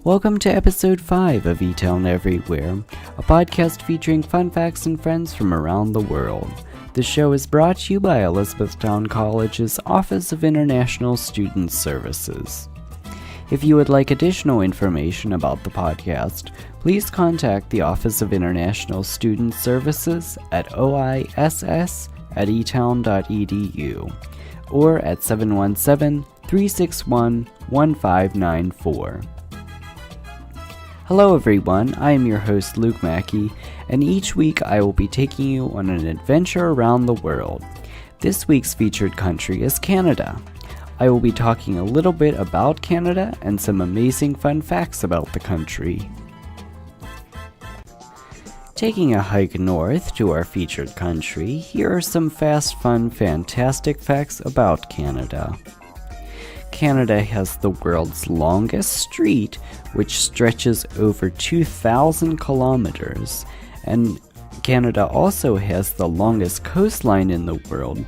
Welcome to episode 5 of Etown Everywhere, a podcast featuring fun facts and friends from around the world. The show is brought to you by Elizabethtown College's Office of International Student Services. If you would like additional information about the podcast, please contact the Office of International Student Services at oiss@etown.edu or at 717-361-1594. Hello everyone, I am your host Luke Mackey, and each week I will be taking you on an adventure around the world. This week's featured country is Canada. I will be talking a little bit about Canada and some amazing fun facts about the country. Taking a hike north to our featured country, here are some fast, fun, fantastic facts about Canada. Canada has the world's longest street, which stretches over 2,000 kilometers, and Canada also has the longest coastline in the world,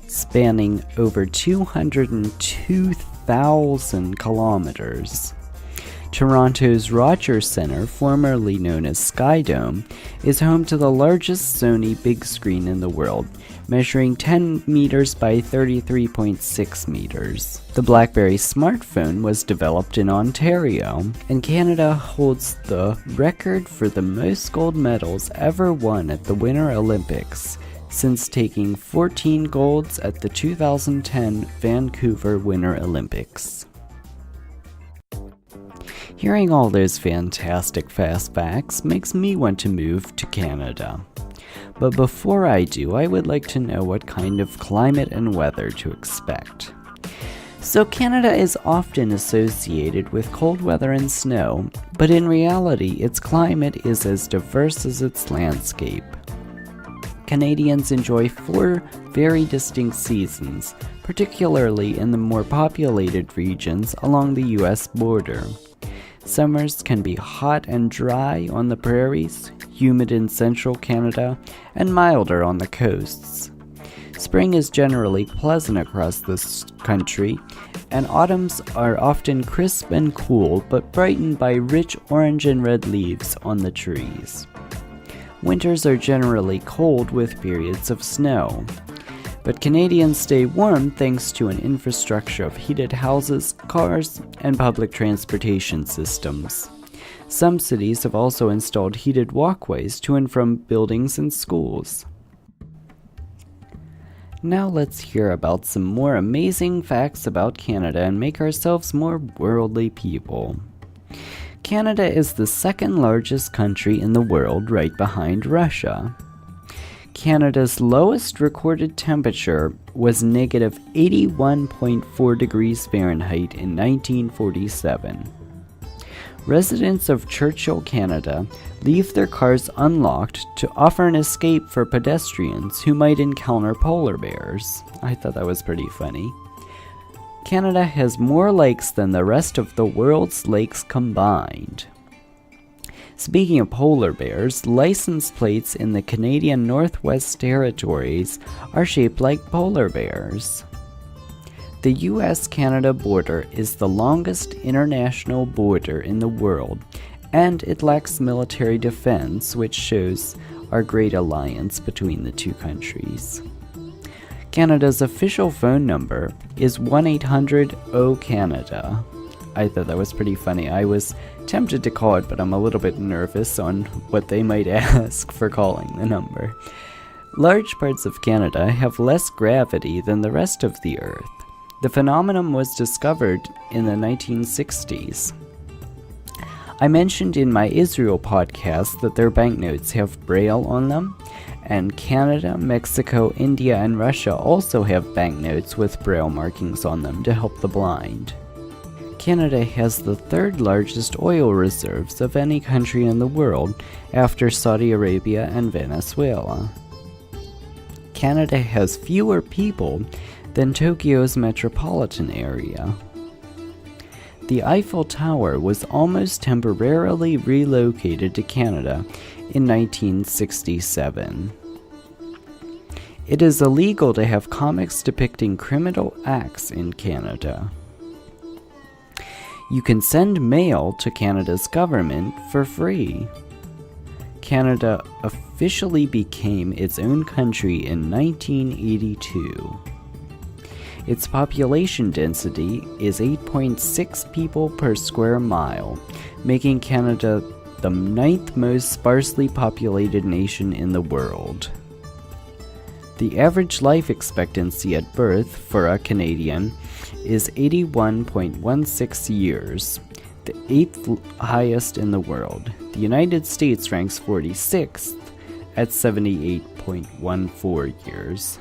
spanning over 202,000 kilometers. Toronto's Rogers Centre, formerly known as Skydome, is home to the largest Sony big screen in the world, measuring 10 meters by 33.6 meters. The BlackBerry smartphone was developed in Ontario, and Canada holds the record for the most gold medals ever won at the Winter Olympics, since taking 14 golds at the 2010 Vancouver Winter Olympics. Hearing all those fantastic fast facts makes me want to move to Canada. But before I do, I would like to know what kind of climate and weather to expect. So Canada is often associated with cold weather and snow, but in reality its climate is as diverse as its landscape. Canadians enjoy 4 very distinct seasons, particularly in the more populated regions along the US border. Summers can be hot and dry on the prairies, humid in central Canada, and milder on the coasts. Spring is generally pleasant across this country, and autumns are often crisp and cool, but brightened by rich orange and red leaves on the trees. Winters are generally cold with periods of snow. But Canadians stay warm thanks to an infrastructure of heated houses, cars, and public transportation systems. Some cities have also installed heated walkways to and from buildings and schools. Now let's hear about some more amazing facts about Canada and make ourselves more worldly people. Canada is the second largest country in the world, right behind Russia. Canada's lowest recorded temperature was negative 81.4 degrees Fahrenheit in 1947. Residents of Churchill, Canada, leave their cars unlocked to offer an escape for pedestrians who might encounter polar bears. I thought that was pretty funny. Canada has more lakes than the rest of the world's lakes combined. Speaking of polar bears, license plates in the Canadian Northwest Territories are shaped like polar bears. The US-Canada border is the longest international border in the world, and it lacks military defense, which shows our great alliance between the two countries. Canada's official phone number is 1-800-O-Canada. I thought that was pretty funny. I was tempted to call it, but I'm a little bit nervous on what they might ask for calling the number. Large parts of Canada have less gravity than the rest of the Earth. The phenomenon was discovered in the 1960s. I mentioned in my Israel podcast that their banknotes have Braille on them, and Canada, Mexico, India, and Russia also have banknotes with Braille markings on them to help the blind. Canada has the 3rd largest oil reserves of any country in the world after Saudi Arabia and Venezuela. Canada has fewer people than Tokyo's metropolitan area. The Eiffel Tower was almost temporarily relocated to Canada in 1967. It is illegal to have comics depicting criminal acts in Canada. You can send mail to Canada's government for free. Canada officially became its own country in 1982. Its population density is 8.6 people per square mile, making Canada the 9th most sparsely populated nation in the world. The average life expectancy at birth for a Canadian is 81.16 years, the 8th highest in the world. The United States ranks 46th at 78.14 years.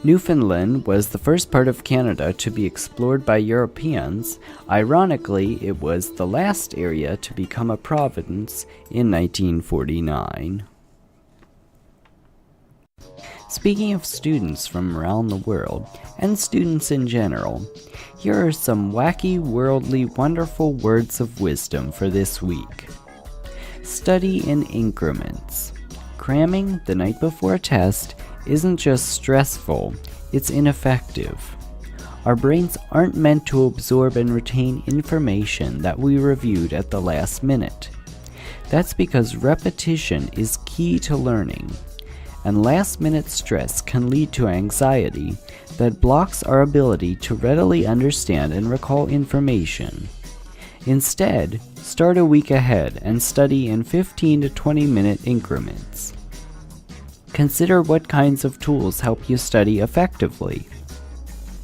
Newfoundland was the first part of Canada to be explored by Europeans. Ironically, it was the last area to become a province in 1949. Speaking of students from around the world, and students in general, here are some wacky, worldly, wonderful words of wisdom for this week. Study in increments. Cramming the night before a test isn't just stressful, it's ineffective. Our brains aren't meant to absorb and retain information that we reviewed at the last minute. That's because repetition is key to learning, and last-minute stress can lead to anxiety that blocks our ability to readily understand and recall information. Instead, start a week ahead and study in 15 to 20-minute increments. Consider what kinds of tools help you study effectively.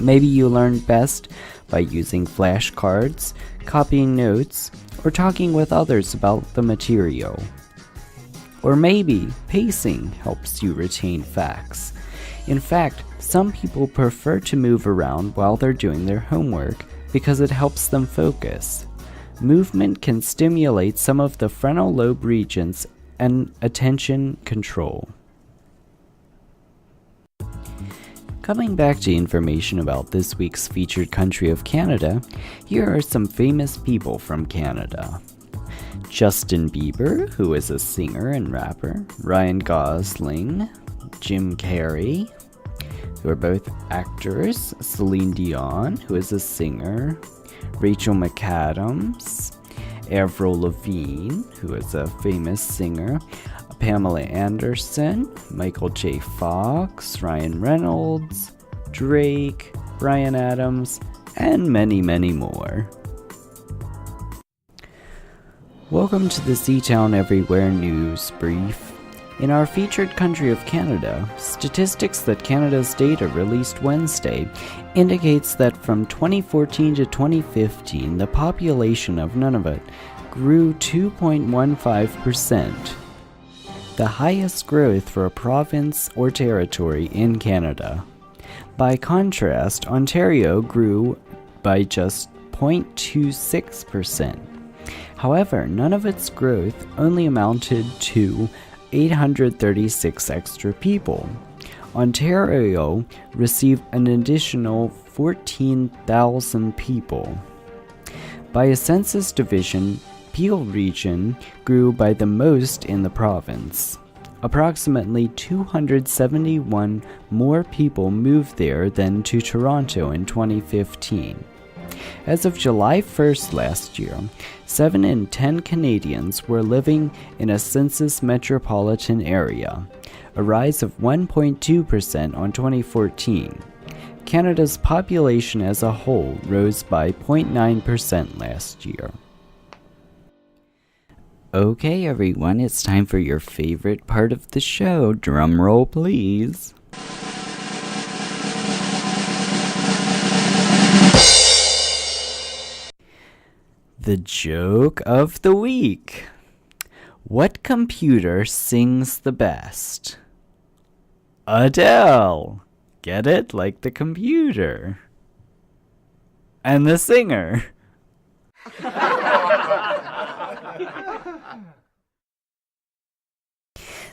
Maybe you learn best by using flashcards, copying notes, or talking with others about the material. Or maybe pacing helps you retain facts. In fact, some people prefer to move around while they're doing their homework because it helps them focus. Movement can stimulate some of the frontal lobe regions and attention control. Coming back to information about this week's featured country of Canada, here are some famous people from Canada. Justin Bieber, who is a singer and rapper, Ryan Gosling, Jim Carrey, who are both actors, Celine Dion, who is a singer, Rachel McAdams, Avril Lavigne, who is a famous singer, Pamela Anderson, Michael J. Fox, Ryan Reynolds, Drake, Bryan Adams, and many, many more. Welcome to the Etown Everywhere News Brief. In our featured country of Canada, statistics that Canada's data released Wednesday indicates that from 2014 to 2015, the population of Nunavut grew 2.15%, the highest growth for a province or territory in Canada. By contrast, Ontario grew by just 0.26%. However, Nunavut's growth only amounted to 836 extra people. Ontario received an additional 14,000 people. By a census division, Peel region grew by the most in the province. Approximately 271 more people moved there than to Toronto in 2015. As of July 1st last year, 7 in 10 Canadians were living in a census metropolitan area, a rise of 1.2% on 2014. Canada's population as a whole rose by 0.9% last year. Okay, everyone, it's time for your favorite part of the show. Drum roll, please. The joke of the week. What computer sings the best? Adele. Get it? Like the computer. And the singer.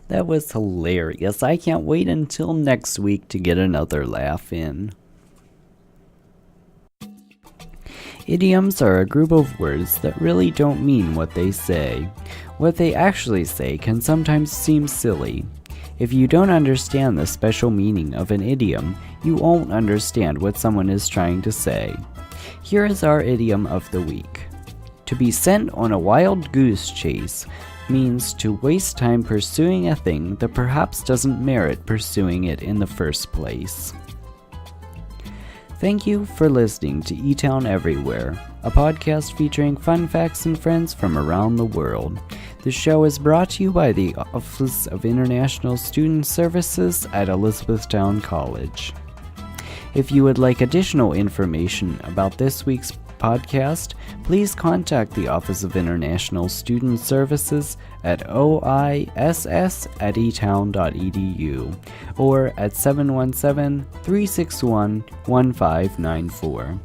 That was hilarious. I can't wait until next week to get another laugh in. Idioms are a group of words that really don't mean what they say. What they actually say can sometimes seem silly. If you don't understand the special meaning of an idiom, you won't understand what someone is trying to say. Here is our idiom of the week. To be sent on a wild goose chase means to waste time pursuing a thing that perhaps doesn't merit pursuing it in the first place. Thank you for listening to Etown Everywhere, a podcast featuring fun facts and friends from around the world. The show is brought to you by the Office of International Student Services at Elizabethtown College. If you would like additional information about this week's podcast, please contact the Office of International Student Services at oiss@etown.edu or at 717-361-1594.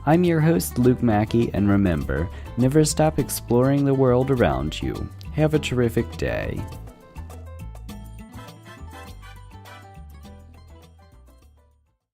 I'm your host, Luke Mackey, and remember, never stop exploring the world around you. Have a terrific day.